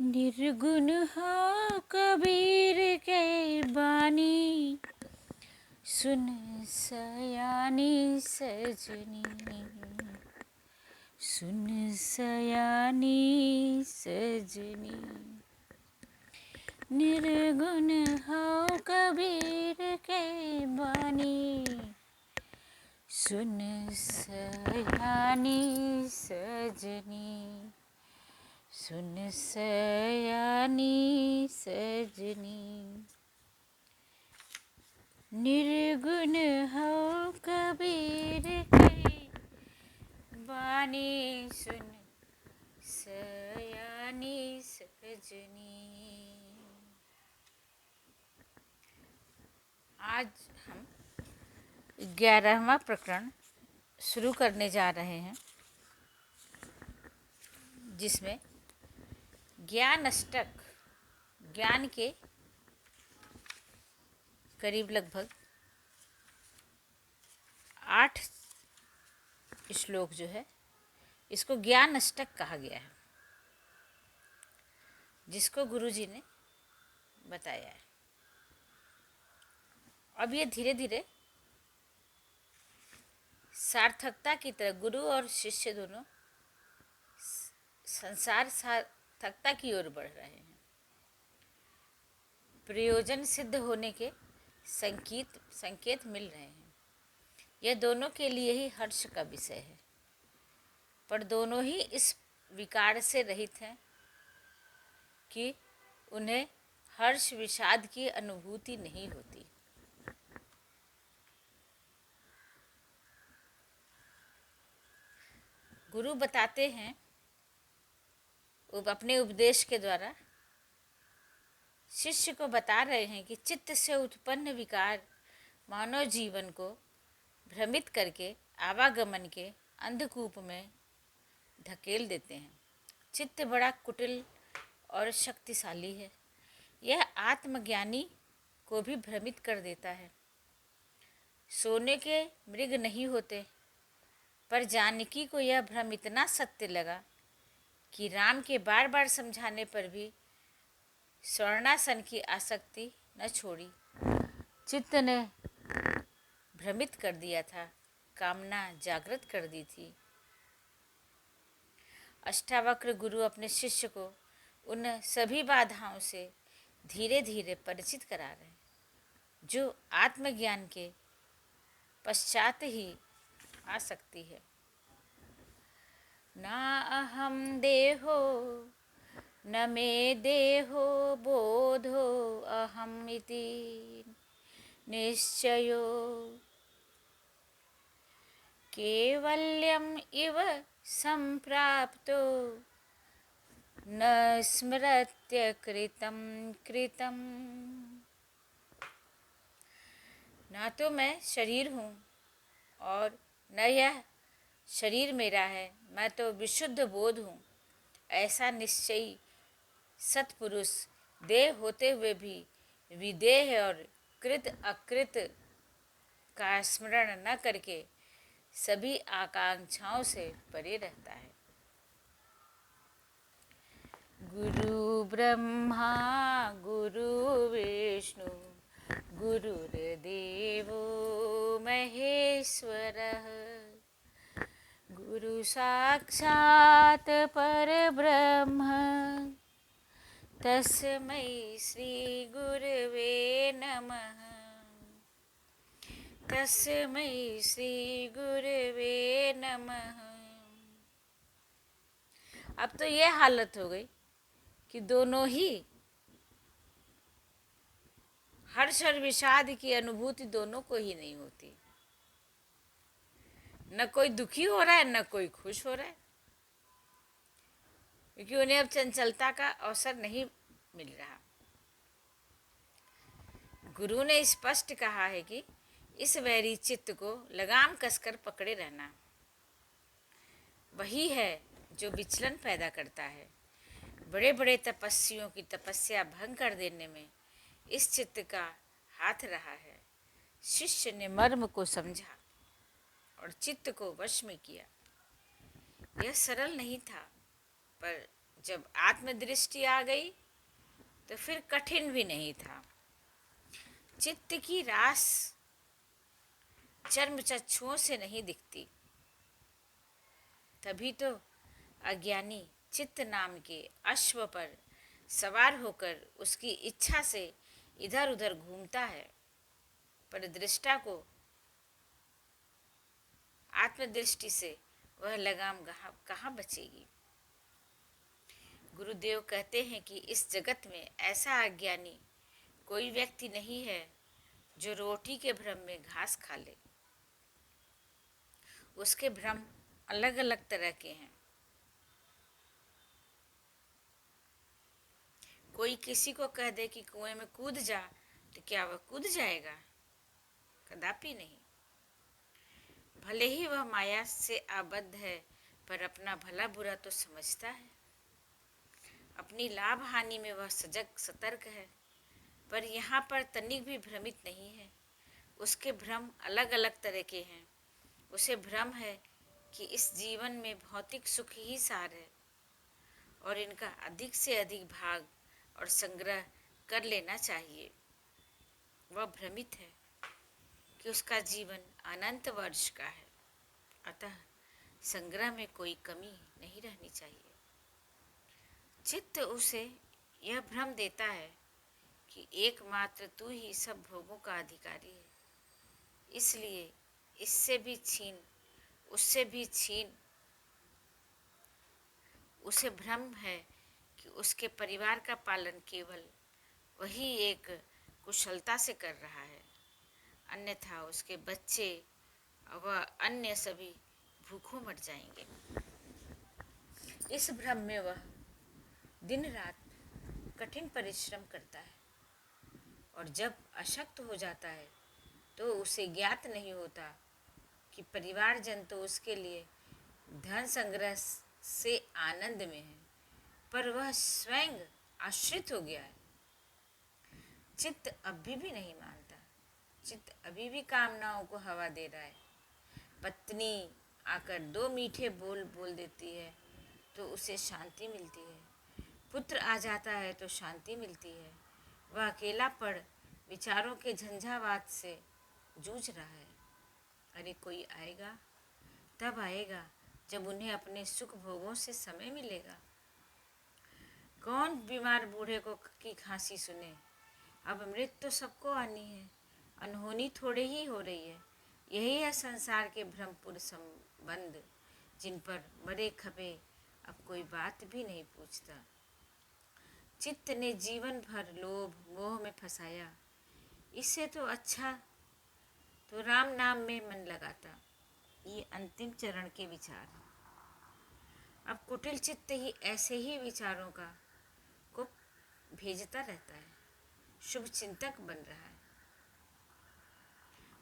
निर्गुण हो कबीर के बानी, सुन सयानी सजनी, सुन सयानी सजनी। निर्गुण हो कबीर के बानी, सुन सयानी सजनी, सुन सयानी सजनी। निर्गुण हो कबीर के बानी, सुन सयानी सजनी। आज हम 11वां प्रकरण शुरू करने जा रहे हैं, जिसमें ज्ञान अष्टक, ज्ञान के करीब लगभग 8 श्लोक जो है, इसको ज्ञान अष्टक कहा गया है, जिसको गुरुजी ने बताया है। अब ये धीरे धीरे सार्थकता की तरफ, गुरु और शिष्य दोनों संसार सार्थकता की ओर बढ़ रहे हैं। प्रयोजन सिद्ध होने के संकेत मिल रहे हैं। यह दोनों के लिए ही हर्ष का विषय है, पर दोनों ही इस विकार से रहित हैं कि उन्हें हर्ष विषाद की अनुभूति नहीं होती। गुरु बताते हैं अपने उपदेश के द्वारा, शिष्य को बता रहे हैं कि चित्त से उत्पन्न विकार मानव जीवन को भ्रमित करके आवागमन के अंधकूप में धकेल देते हैं। चित्त बड़ा कुटिल और शक्तिशाली है। यह आत्मज्ञानी को भी भ्रमित कर देता है। सोने के मृग नहीं होते, पर जानकी को यह भ्रम इतना सत्य लगा कि राम के बार बार समझाने पर भी स्वर्णासन की आसक्ति न छोड़ी। चित्त ने भ्रमित कर दिया था, कामना जागृत कर दी थी। अष्टावक्र गुरु अपने शिष्य को उन सभी बाधाओं से धीरे धीरे परिचित करा रहे हैं, जो आत्मज्ञान के पश्चात ही आ सकती है। ना अहम देहो न मे देहो बोधो अहम इति निश्चयो, केवल्यम इव संप्राप्तो न स्मृत्य कृतं कृतं। ना तो मैं शरीर हूँ और न यह शरीर मेरा है, मैं तो विशुद्ध बोध हूँ। ऐसा निश्चयी सत्पुरुष देह होते हुए भी विदेह और कृत अकृत का स्मरण न करके सभी आकांक्षाओं से परे रहता है। गुरु ब्रह्मा गुरु विष्णु गुरुर्देवो महेश्वरः, गुरु साक्षात् परब्रह्म तस्मै श्री गुरवे नमः, तस्मै श्री गुरवे नमः। अब तो यह हालत हो गई कि दोनों ही हर्ष और विषाद की अनुभूति दोनों को ही नहीं होती। न कोई दुखी हो रहा है, न कोई खुश हो रहा है, क्योंकि उन्हें अब चंचलता का अवसर नहीं मिल रहा। गुरु ने स्पष्ट कहा है कि इस वैरी चित्त को लगाम कसकर पकड़े रहना वही है जो विचलन पैदा करता है। बड़े बड़े तपस्वियों की तपस्या भंग कर देने में इस चित्त का हाथ रहा है। शिष्य ने मर्म को समझा और चित्त को वश में किया। यह सरल नहीं था, पर जब आत्मदृष्टि आ गई तो फिर कठिन भी नहीं था। चित्त की रास चर्म चक्षुओं से नहीं दिखती। तभी तो अज्ञानी चित्त नाम के अश्व पर सवार होकर उसकी इच्छा से इधर उधर घूमता है, पर दृष्टा को आत्मदृष्टि से वह लगाम कहाँ बचेगी। गुरुदेव कहते हैं कि इस जगत में ऐसा अज्ञानी कोई व्यक्ति नहीं है जो रोटी के भ्रम में घास खा ले। उसके भ्रम अलग अलग तरह के हैं। कोई किसी को कह दे कि कुएं में कूद जा, तो क्या वह कूद जाएगा? कदापि नहीं। भले ही वह माया से आबद्ध है, पर अपना भला बुरा तो समझता है। अपनी लाभ हानि में वह सजग सतर्क है, पर यहाँ पर तनिक भी भ्रमित नहीं है। उसके भ्रम अलग अलग तरह के हैं। उसे भ्रम है कि इस जीवन में भौतिक सुख ही सार है और इनका अधिक से अधिक भाग और संग्रह कर लेना चाहिए। वह भ्रमित है कि उसका जीवन अनंत वर्ष का है, अतः संग्रह में कोई कमी नहीं रहनी चाहिए। चित्त उसे यह भ्रम देता है कि एकमात्र तू ही सब भोगों का अधिकारी है, इसलिए इससे भी छीन, उससे भी छीन। उसे भ्रम है कि उसके परिवार का पालन केवल वही एक कुशलता से कर रहा है, अन्यथा उसके बच्चे व अन्य सभी भूखों मर जाएंगे। इस भ्रम में वह दिन रात कठिन परिश्रम करता है और जब अशक्त हो जाता है तो उसे ज्ञात नहीं होता कि परिवारजन तो उसके लिए धन संग्रह से आनंद में है, पर वह स्वयं आश्रित हो गया है। चित्त अभी भी नहीं मानता। चित्त अभी भी कामनाओं को हवा दे रहा है। पत्नी आकर दो मीठे बोल बोल देती है तो उसे शांति मिलती है। पुत्र आ जाता है तो शांति मिलती है। वह अकेला पड़ विचारों के झंझावात से जूझ रहा है। अरे कोई आएगा, तब आएगा जब उन्हें अपने सुख भोगों से समय मिलेगा। कौन बीमार बूढ़े को की खांसी सुने? अब मृत्यु तो सबको आनी है, अनहोनी थोड़े ही हो रही है। यही है संसार के भ्रमपूर्ण संबंध, जिन पर मरे खपे अब कोई बात भी नहीं पूछता। चित्त ने जीवन भर लोभ मोह में फंसाया, इससे तो अच्छा तो राम नाम में मन लगाता। ये अंतिम चरण के विचार हैं। अब कुटिल चित्त ही ऐसे ही विचारों को भेजता रहता है। शुभ चिंतक बन रहा है,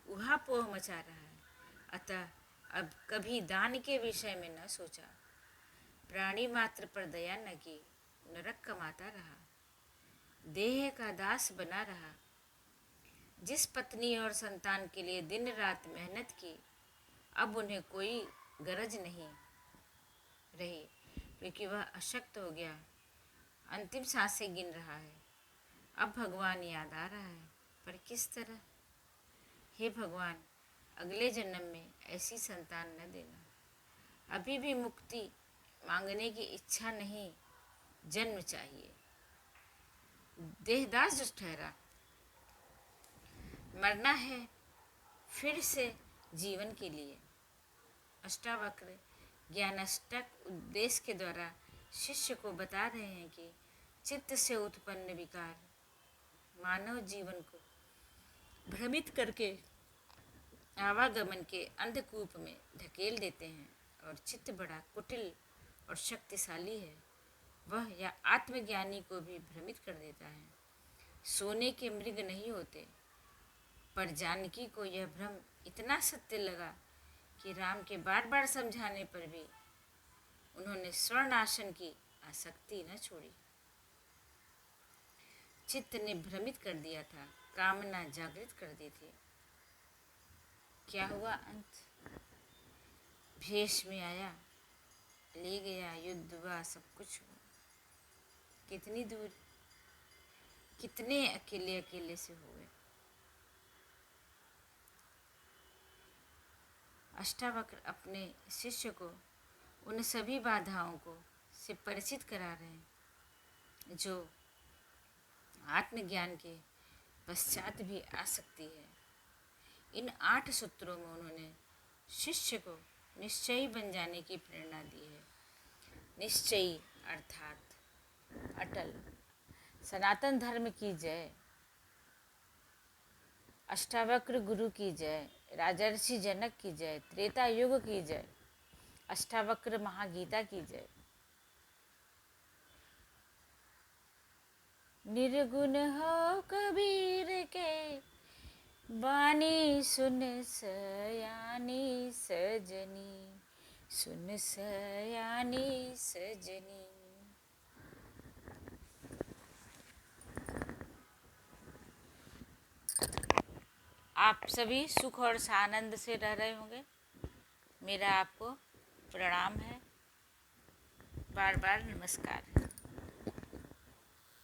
उहापोह मचा रहा है, अतः अब कभी दान के विषय में न सोचा। प्राणी मात्र पर दया न की, नरक कमाता रहा, देह का दास बना रहा। जिस पत्नी और संतान के लिए दिन रात मेहनत की, अब उन्हें कोई गरज नहीं रही, क्योंकि वह अशक्त हो गया, अंतिम सांसें गिन रहा है। अब भगवान याद आ रहा है, पर किस तरह? हे भगवान, अगले जन्म में ऐसी संतान न देना। अभी भी मुक्ति मांगने की इच्छा नहीं, जन्म चाहिए। देहदास जो ठहरा, मरना है फिर से जीवन के लिए। अष्टावक्र ज्ञानाष्टक उपदेश के द्वारा शिष्य को बता रहे हैं कि चित्त से उत्पन्न विकार मानव जीवन को भ्रमित करके आवागमन के अंधकूप में धकेल देते हैं, और चित्त बड़ा कुटिल और शक्तिशाली है। वह या आत्मज्ञानी को भी भ्रमित कर देता है। सोने के मृग नहीं होते, पर जानकी को यह भ्रम इतना सत्य लगा कि राम के बार बार समझाने पर भी उन्होंने स्वर्णासन की आसक्ति न छोड़ी। चित्त ने भ्रमित कर दिया था, कामना जागृत कर दी थी। क्या हुआ अंत? भेष में आया, ले गया, युद्ध हुआ, सब कुछ हुआ। कितनी दूर, कितने अकेले अकेले से हुए। अष्टावक्र अपने शिष्य को उन सभी बाधाओं को से परिचित करा रहे हैं जो आत्मज्ञान के पश्चात भी आ सकती है। इन 8 सूत्रों में उन्होंने शिष्य को निश्चयी बन जाने की प्रेरणा दी है। निश्चयी अर्थात अटल। सनातन धर्म की जय। अष्टावक्र गुरु की जय। राजर्षि जनक की जय। त्रेता युग की जय। अष्टावक्र महागीता की जय। निर्गुण हो कबीर के बानी सुन सयानी सजनी, सुन सयानी सजनी। आप सभी सुख और आनंद से रह रहे होंगे। मेरा आपको प्रणाम है। बार बार नमस्कार।